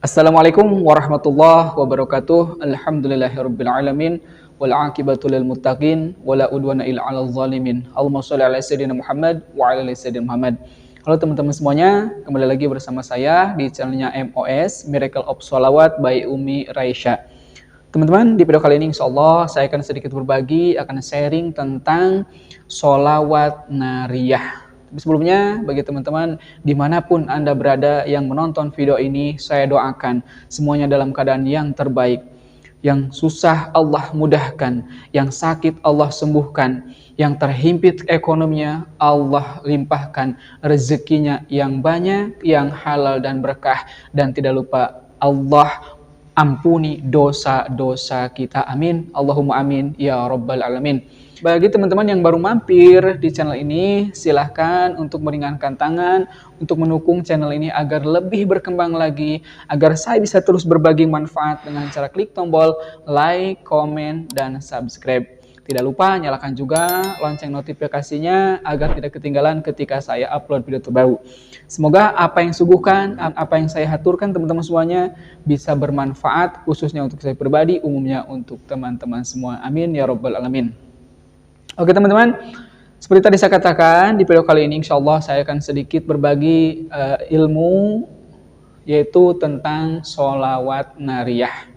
Assalamualaikum warahmatullahi wabarakatuh. Alhamdulillahirabbil alamin wal aqibatu lil muttaqin wala udwana illa 'alal zalimin. Allahumma shalli ala sayyidina Muhammad wa ala ali sayyidina Muhammad. Halo teman-teman semuanya, kembali lagi bersama saya di channelnya MOS Miracle of Sholawat by Umi Raisya. Teman-teman, di video kali ini insyaallah saya akan sedikit berbagi, akan sharing tentang sholawat nariyah. Sebelumnya, bagi teman-teman dimanapun Anda berada yang menonton video ini, saya doakan semuanya dalam keadaan yang terbaik. Yang susah Allah mudahkan, yang sakit Allah sembuhkan, yang terhimpit ekonominya Allah limpahkan, rezekinya yang banyak, yang halal dan berkah, dan tidak lupa Allah ampuni dosa-dosa kita. Amin. Allahumma amin ya rabbal alamin. Bagi teman-teman yang baru mampir di channel ini, silahkan untuk meringankan tangan, untuk mendukung channel ini agar lebih berkembang lagi, agar saya bisa terus berbagi manfaat dengan cara klik tombol like, komen, dan subscribe. Tidak lupa nyalakan juga lonceng notifikasinya agar tidak ketinggalan ketika saya upload video terbaru. Semoga apa yang suguhkan, apa yang saya haturkan teman-teman semuanya bisa bermanfaat, khususnya untuk saya pribadi, umumnya untuk teman-teman semua. Amin ya rabbal alamin. Oke teman-teman, seperti tadi saya katakan di video kali ini insyaallah saya akan sedikit berbagi ilmu yaitu tentang sholawat nariyah.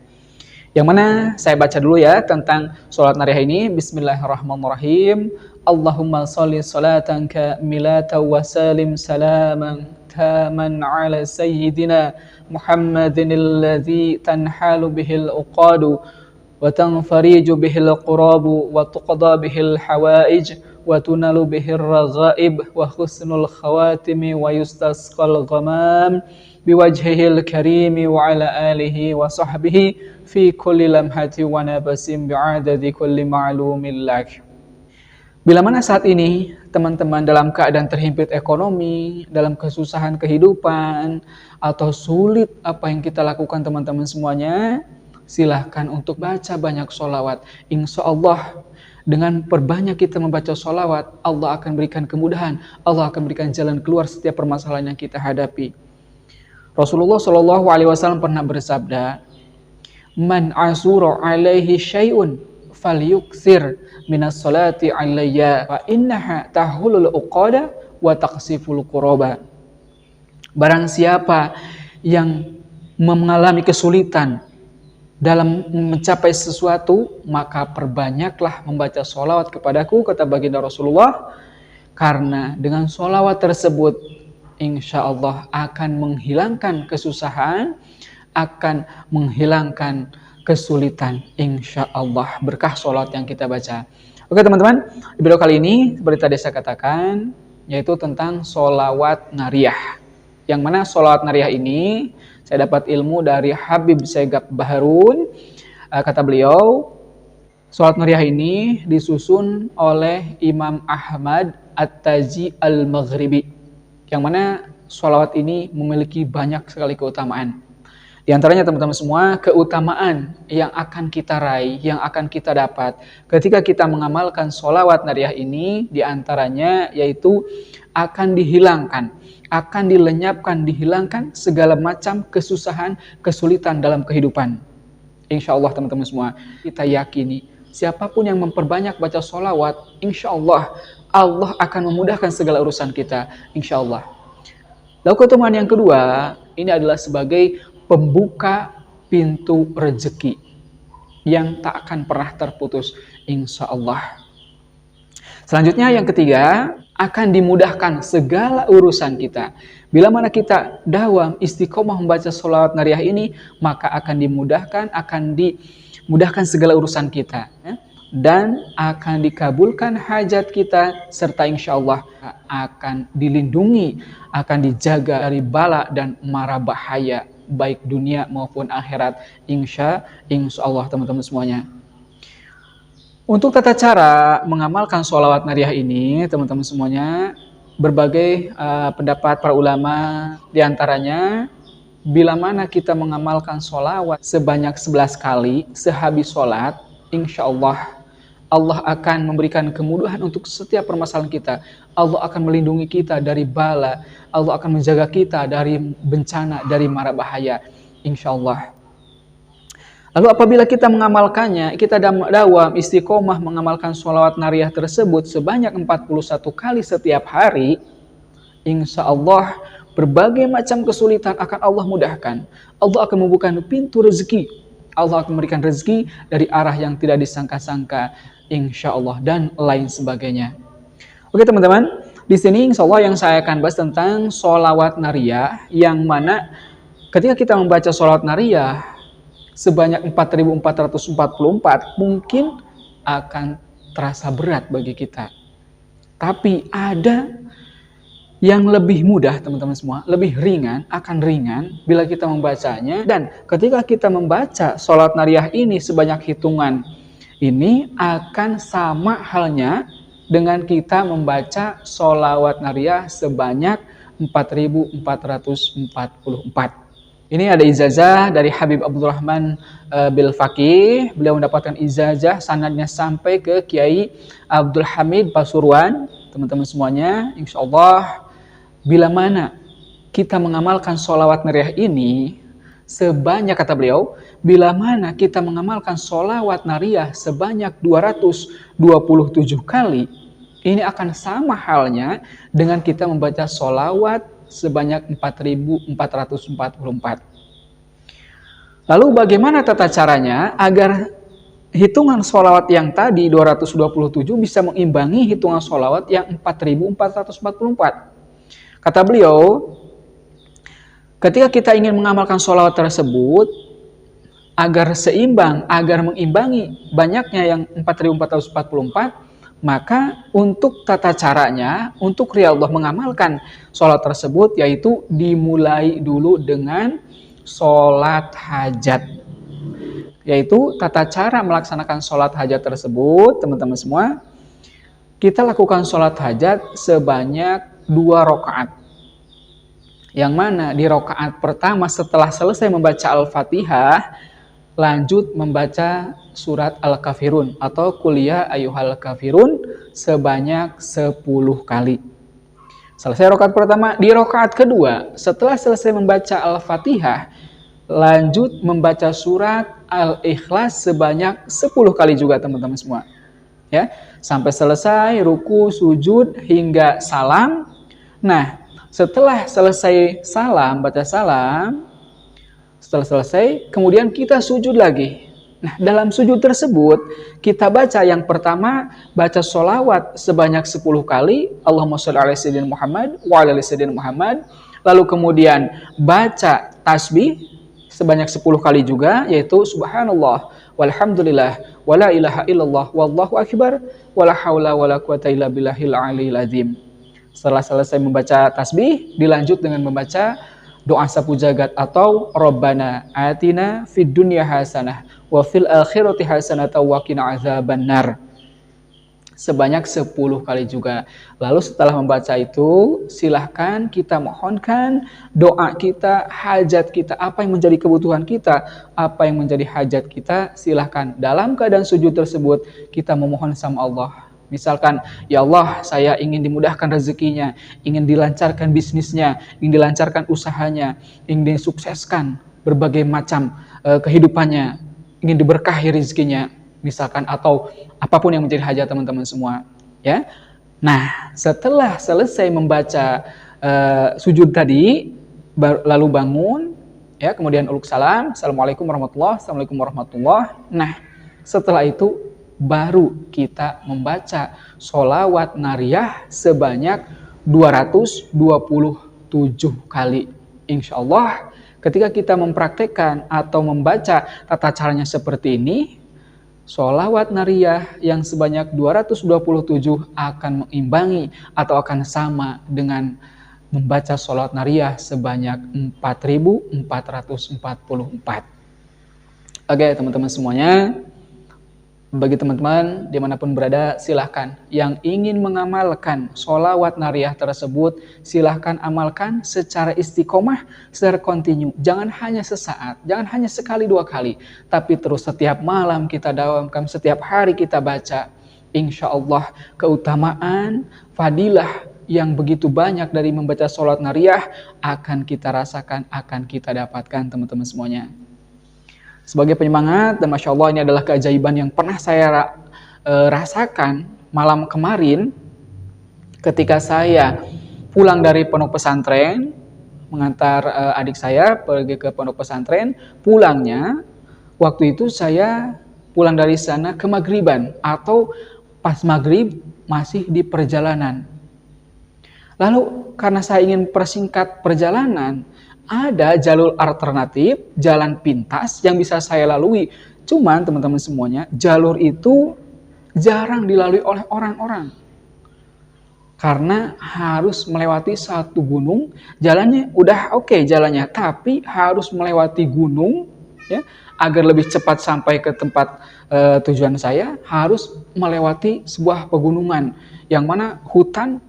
Yang mana saya baca dulu ya tentang sholawat nariyah ini. Bismillahirrahmanirrahim. Allahumma sholli sholatan kamilatan wa salim salaman taman ala sayyidina Muhammadin alladhi tanhalu bihil uqadu wa tanfariju bihil qurabu wa tuqda bihil hawaij wa tunalu bihil raghaib wa husnul khawatimi wa yustasqal ghamam biwajhihil karimi wa ala alihi wa sahbihi fi kulli lamhati wa nabasim bi'adadi kulli ma'lumin lak. Bila mana saat ini teman-teman dalam keadaan terhimpit ekonomi, dalam kesusahan kehidupan, atau sulit apa yang kita lakukan teman-teman semuanya, silahkan untuk baca banyak sholawat. Insya Allah dengan perbanyak kita membaca sholawat, Allah akan berikan kemudahan, Allah akan berikan jalan keluar setiap permasalahan yang kita hadapi. Rasulullah Shallallahu Alaihi Wasallam pernah bersabda, "Man asura alaihi syai'un falyuksir minas salati alayya fa innaha tahulul uqada wa taqsiful quraba." Barang siapa yang mengalami kesulitan dalam mencapai sesuatu, maka perbanyaklah membaca sholawat kepadaku, kata baginda Rasulullah, karena dengan sholawat tersebut insya Allah akan menghilangkan kesusahan, akan menghilangkan kesulitan, insya Allah berkah sholawat yang kita baca. Oke teman-teman, di video kali ini seperti tadi saya katakan, yaitu tentang sholawat nariyah. Yang mana sholawat nariyah ini saya dapat ilmu dari Habib Segaf Baharun. Kata beliau, sholawat nariyah ini disusun oleh Imam Ahmad At-Taji Al-Maghribi. Yang mana sholawat ini memiliki banyak sekali keutamaan. Di antaranya teman-teman semua, keutamaan yang akan kita raih, yang akan kita dapat ketika kita mengamalkan sholawat nariyah ini, di antaranya yaitu akan dihilangkan, akan dilenyapkan, dihilangkan segala macam kesusahan, kesulitan dalam kehidupan. Insya Allah teman-teman semua, kita yakini siapapun yang memperbanyak baca sholawat, insya Allah Allah akan memudahkan segala urusan kita, insya Allah. Lalu keutamaan yang kedua, ini adalah sebagai pembuka pintu rezeki yang tak akan pernah terputus, insya Allah. Selanjutnya yang ketiga, akan dimudahkan segala urusan kita. Bila mana kita dawam istiqomah membaca sholawat nariyah ini, maka akan dimudahkan segala urusan kita, dan akan dikabulkan hajat kita, serta insya Allah akan dilindungi, akan dijaga dari bala dan mara bahaya, baik dunia maupun akhirat, insya Allah teman-teman semuanya. Untuk tata cara mengamalkan sholawat nariyah ini, teman-teman semuanya, berbagai pendapat para ulama, diantaranya bila mana kita mengamalkan sholawat sebanyak 11 kali sehabis sholat, insya Allah Allah akan memberikan kemudahan untuk setiap permasalahan kita. Allah akan melindungi kita dari bala. Allah akan menjaga kita dari bencana, dari mara bahaya. insyaallah. Lalu apabila kita mengamalkannya, kita dawam istiqomah mengamalkan sholawat nariyah tersebut sebanyak 41 kali setiap hari, insya Allah berbagai macam kesulitan akan Allah mudahkan. Allah akan membuka pintu rezeki. Allah akan memberikan rezeki dari arah yang tidak disangka-sangka, insya Allah, dan lain sebagainya. Oke teman-teman, di sini insya Allah yang saya akan bahas tentang sholawat nariyah, yang mana ketika kita membaca sholawat nariyah sebanyak 4.444 mungkin akan terasa berat bagi kita. Tapi ada yang lebih mudah teman-teman semua, lebih ringan, akan ringan bila kita membacanya. Dan ketika kita membaca sholawat nariyah ini sebanyak hitungan ini akan sama halnya dengan kita membaca sholawat nariyah sebanyak 4.444. Ini ada ijazah dari Habib Abdurrahman Bil Faqih. Beliau mendapatkan ijazah, sanadnya sampai ke Kiai Abdul Hamid Pasuruan. Teman-teman semuanya, insya Allah, bila mana kita mengamalkan sholawat nariyah ini sebanyak, kata beliau, bila mana kita mengamalkan sholawat nariyah sebanyak 227 kali, ini akan sama halnya dengan kita membaca sholawat sebanyak 4.444. Lalu bagaimana tata caranya agar hitungan sholawat yang tadi 227 bisa mengimbangi hitungan sholawat yang 4.444? Kata beliau, ketika kita ingin mengamalkan sholawat tersebut agar seimbang, agar mengimbangi banyaknya yang 4.444, maka untuk tata caranya, untuk riyadhah mengamalkan sholat tersebut, yaitu dimulai dulu dengan sholat hajat. Yaitu tata cara melaksanakan sholat hajat tersebut, teman-teman semua, kita lakukan sholat hajat sebanyak 2 rakaat. Yang mana di rakaat pertama setelah selesai membaca Al-Fatihah, lanjut membaca surat Al-Kafirun atau Qul ya ayyuhal kafirun sebanyak 10 kali. Selesai rakaat pertama, di rakaat kedua setelah selesai membaca Al-Fatihah, lanjut membaca surat Al-Ikhlas sebanyak 10 kali juga teman-teman semua. Ya, sampai selesai ruku, sujud hingga salam. Nah, setelah selesai salam, baca salam, setelah selesai, kemudian kita sujud lagi. Nah, dalam sujud tersebut, kita baca yang pertama, baca sholawat sebanyak 10 kali, Allahumma sholli ala sayyidina Muhammad, wa ala sayyidina Muhammad. Lalu kemudian baca tasbih sebanyak 10 kali juga, yaitu subhanallah, walhamdulillah, wala ilaha illallah, wallahu akbar, wala hawla wala quwata illa billahil aliyil azim. Setelah selesai membaca tasbih, dilanjut dengan membaca doa sapu jagat atau Rabbana atina fid dunya hasanah wa fil akhirati hasanah wa qina azabannar sebanyak 10 kali juga. Lalu setelah membaca itu, silahkan kita mohonkan doa kita, hajat kita, apa yang menjadi kebutuhan kita, apa yang menjadi hajat kita, silahkan. Dalam keadaan sujud tersebut, kita memohon sama Allah. Misalkan, ya Allah, saya ingin dimudahkan rezekinya, ingin dilancarkan bisnisnya, ingin dilancarkan usahanya, ingin disukseskan berbagai macam kehidupannya, ingin diberkahi rezekinya, misalkan, atau apapun yang menjadi hajat teman-teman semua. Ya, nah setelah selesai membaca sujud tadi, lalu bangun, ya, kemudian uluk salam, assalamualaikum warahmatullahi, assalamualaikum warahmatullahi. Nah, setelah itu baru kita membaca sholawat nariyah sebanyak 227 kali. Insya Allah ketika kita mempraktekkan atau membaca tata caranya seperti ini, sholawat nariyah yang sebanyak 227 akan mengimbangi atau akan sama dengan membaca sholawat nariyah sebanyak 4.444. Oke teman-teman semuanya, bagi teman-teman dimanapun berada, silahkan yang ingin mengamalkan sholawat nariyah tersebut, silahkan amalkan secara istiqomah, secara kontinu. Jangan hanya sesaat, jangan hanya sekali dua kali, tapi terus setiap malam kita dawamkan, setiap hari kita baca. insya Allah keutamaan, fadilah yang begitu banyak dari membaca sholat nariyah akan kita rasakan, akan kita dapatkan teman-teman semuanya. Sebagai penyemangat, dan Masya Allah ini adalah keajaiban yang pernah saya rasakan malam kemarin ketika saya pulang dari pondok pesantren, mengantar adik saya pergi ke pondok pesantren. Pulangnya, waktu itu saya pulang dari sana ke maghriban atau pas maghrib masih di perjalanan. Lalu karena saya ingin persingkat perjalanan, ada jalur alternatif, jalan pintas yang bisa saya lalui. Cuman teman-teman semuanya, jalur itu jarang dilalui oleh orang-orang. Karena harus melewati satu gunung, jalannya udah oke jalannya, tapi harus melewati gunung, ya, agar lebih cepat sampai ke tempat tujuan saya, harus melewati sebuah pegunungan, yang mana hutan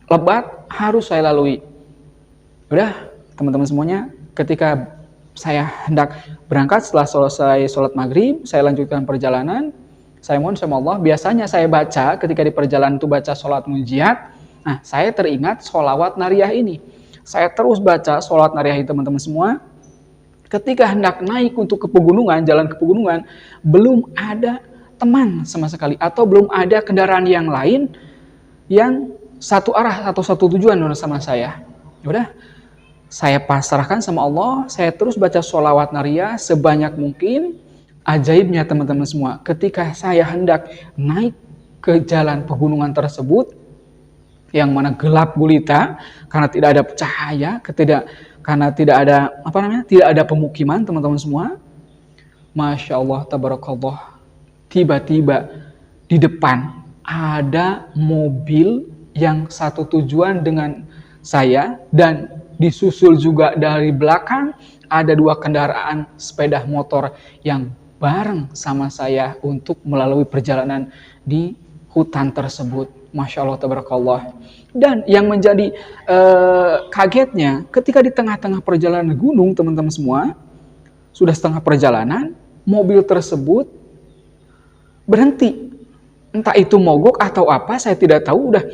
lebat harus saya lalui. Udah, teman-teman semuanya, ketika saya hendak berangkat setelah selesai sholat maghrib, saya lanjutkan perjalanan. Saya mohon sama Allah, biasanya saya baca ketika di perjalanan itu baca sholat munjiat. Nah, saya teringat sholawat nariyah ini. Saya terus baca sholat nariyah ini teman-teman semua. Ketika hendak naik untuk ke pegunungan, jalan ke pegunungan, belum ada teman sama sekali. Atau belum ada kendaraan yang lain yang satu arah atau satu tujuan sama saya. Udah, saya pasrahkan sama Allah, saya terus baca sholawat nariyah sebanyak mungkin. Ajaibnya teman-teman semua, ketika saya hendak naik ke jalan pegunungan tersebut, yang mana gelap gulita, karena tidak ada cahaya, karena tidak ada pemukiman teman-teman semua. Masya Allah, tabarakallah, tiba-tiba di depan ada mobil yang satu tujuan dengan saya, dan disusul juga dari belakang ada dua kendaraan sepeda motor yang bareng sama saya untuk melalui perjalanan di hutan tersebut. Masya Allah, tabarakallah. Dan yang menjadi kagetnya, ketika di tengah-tengah perjalanan gunung, teman-teman semua, sudah setengah perjalanan, mobil tersebut berhenti. Entah itu mogok atau apa, saya tidak tahu. Udah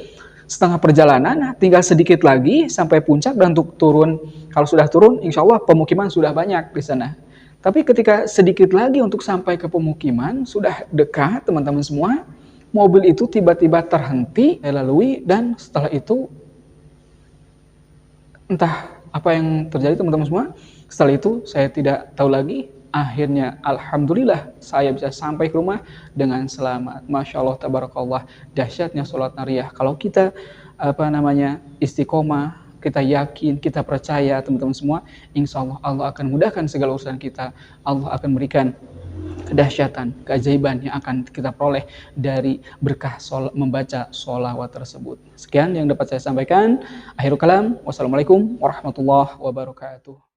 setengah perjalanan, tinggal sedikit lagi sampai puncak, dan untuk turun, kalau sudah turun, insya Allah pemukiman sudah banyak di sana. Tapi ketika sedikit lagi untuk sampai ke pemukiman, sudah dekat teman-teman semua, mobil itu tiba-tiba terhenti, saya lalui, dan setelah itu, entah apa yang terjadi teman-teman semua, setelah itu saya tidak tahu lagi. Akhirnya, alhamdulillah, saya bisa sampai ke rumah dengan selamat. Masya Allah, tabarakallah, dahsyatnya sholat nariyah. Kalau kita istiqomah, kita yakin, kita percaya teman-teman semua, insya Allah Allah akan mudahkan segala urusan kita. Allah akan berikan kedahsyatan, keajaiban yang akan kita peroleh dari berkah membaca sholawat tersebut. Sekian yang dapat saya sampaikan. Akhirul kalam, wassalamualaikum warahmatullahi wabarakatuh.